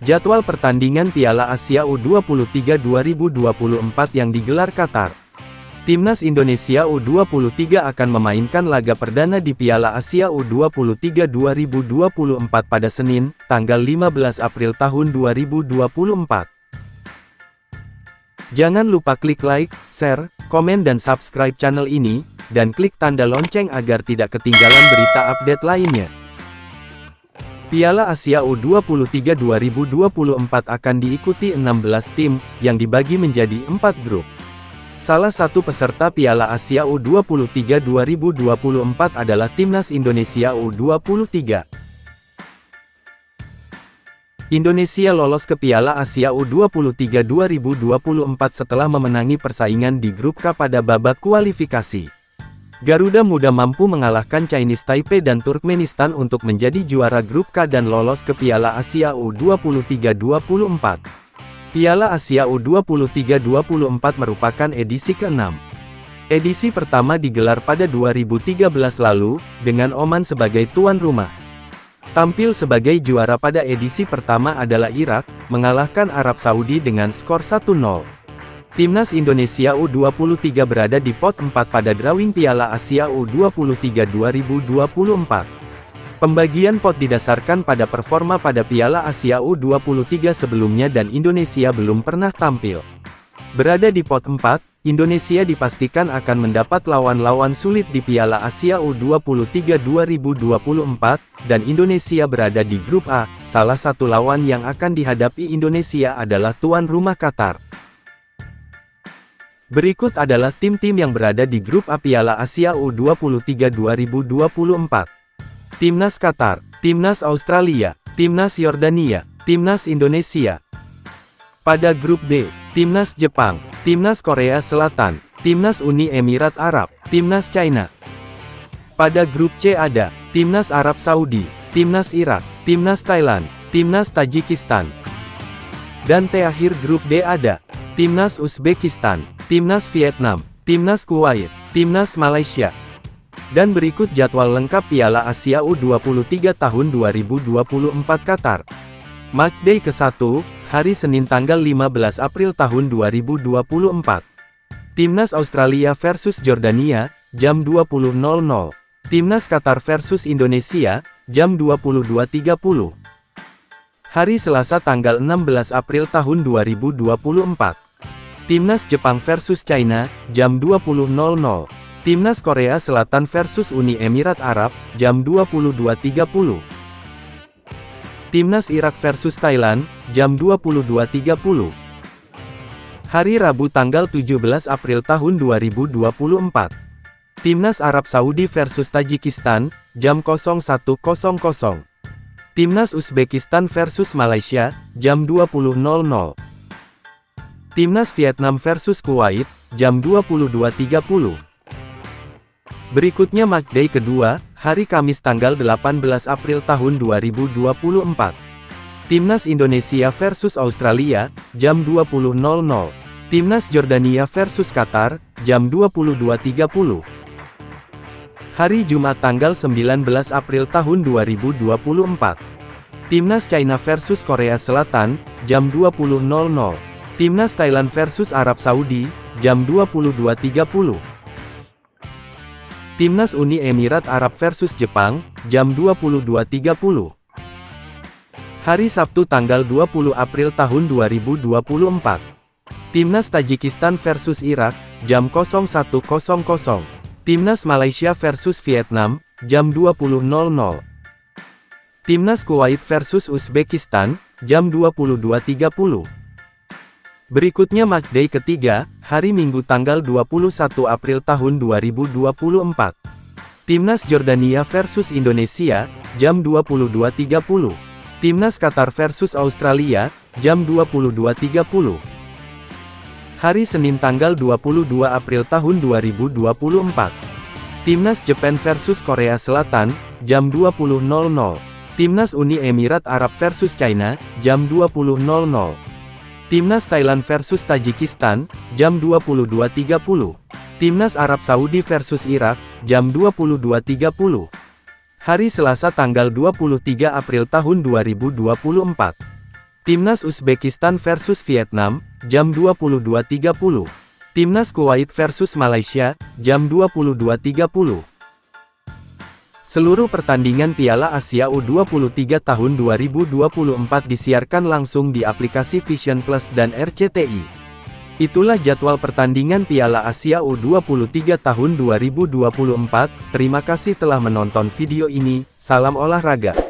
Jadwal pertandingan Piala Asia U23 2024 yang digelar Qatar. Timnas Indonesia U23 akan memainkan laga perdana di Piala Asia U23 2024 pada Senin, tanggal 15 April tahun 2024. Jangan lupa klik like, share, komen dan subscribe channel ini, dan klik tanda lonceng agar tidak ketinggalan berita update lainnya. Piala Asia U23 2024 akan diikuti 16 tim, yang dibagi menjadi 4 grup. Salah satu peserta Piala Asia U23 2024 adalah Timnas Indonesia U23. Indonesia lolos ke Piala Asia U23 2024 setelah memenangi persaingan di grup K pada babak kualifikasi. Garuda Muda mampu mengalahkan Chinese Taipei dan Turkmenistan untuk menjadi juara grup K dan lolos ke Piala Asia U23 24. Piala Asia U23 24 merupakan edisi ke-6. Edisi pertama digelar pada 2013 lalu, dengan Oman sebagai tuan rumah. Tampil sebagai juara pada edisi pertama adalah Irak, mengalahkan Arab Saudi dengan skor 1-0. Timnas Indonesia U23 berada di pot 4 pada drawing Piala Asia U23 2024. Pembagian pot didasarkan pada performa pada Piala Asia U23 sebelumnya dan Indonesia belum pernah tampil. Berada di pot 4, Indonesia dipastikan akan mendapat lawan-lawan sulit di Piala Asia U23 2024, dan Indonesia berada di grup A. Salah satu lawan yang akan dihadapi Indonesia adalah tuan rumah Qatar. Berikut adalah tim-tim yang berada di grup A Piala Asia U23 2024. Timnas Qatar, Timnas Australia, Timnas Yordania, Timnas Indonesia. Pada grup B, Timnas Jepang, Timnas Korea Selatan, Timnas Uni Emirat Arab, Timnas China. Pada grup C ada Timnas Arab Saudi, Timnas Irak, Timnas Thailand, Timnas Tajikistan. Dan terakhir grup D ada Timnas Uzbekistan, Timnas Vietnam, Timnas Kuwait, Timnas Malaysia. Dan berikut jadwal lengkap Piala Asia U23 tahun 2024 Qatar. Matchday ke-1, hari Senin tanggal 15 April tahun 2024. Timnas Australia versus Jordania, jam 20.00. Timnas Qatar versus Indonesia, jam 22.30. Hari Selasa tanggal 16 April tahun 2024. Timnas Jepang versus China, jam 20.00. Timnas Korea Selatan versus Uni Emirat Arab, jam 22.30. Timnas Irak versus Thailand, jam 22.30. Hari Rabu tanggal 17 April tahun 2024. Timnas Arab Saudi versus Tajikistan, jam 01.00. Timnas Uzbekistan versus Malaysia, jam 20.00. Timnas Vietnam versus Kuwait, jam 22.30. Berikutnya matchday kedua, hari Kamis tanggal 18 April tahun 2024. Timnas Indonesia versus Australia, jam 20.00. Timnas Jordania versus Qatar, jam 22.30. Hari Jumat tanggal 19 April tahun 2024. Timnas China versus Korea Selatan, jam 20.00. Timnas Thailand versus Arab Saudi, jam 22.30. Timnas Uni Emirat Arab versus Jepang, jam 22.30. Hari Sabtu tanggal 20 April tahun 2024. Timnas Tajikistan versus Irak, jam 01.00. Timnas Malaysia versus Vietnam, jam 20.00. Timnas Kuwait versus Uzbekistan, jam 22.30. Berikutnya matchday ketiga, hari Minggu tanggal 21 April tahun 2024. Timnas Jordania versus Indonesia, jam 22.30. Timnas Qatar versus Australia, jam 22.30. Hari Senin tanggal 22 April tahun 2024. Timnas Jepang versus Korea Selatan, jam 20.00. Timnas Uni Emirat Arab versus China, jam 20.00. Timnas Thailand versus Tajikistan, jam 22.30. Timnas Arab Saudi versus Irak, jam 22.30. Hari Selasa tanggal 23 April tahun 2024. Timnas Uzbekistan versus Vietnam, jam 22.30. Timnas Kuwait versus Malaysia, jam 22.30. Seluruh pertandingan Piala Asia U23 tahun 2024 disiarkan langsung di aplikasi Vision Plus dan RCTI. Itulah jadwal pertandingan Piala Asia U23 tahun 2024. Terima kasih telah menonton video ini. Salam olahraga.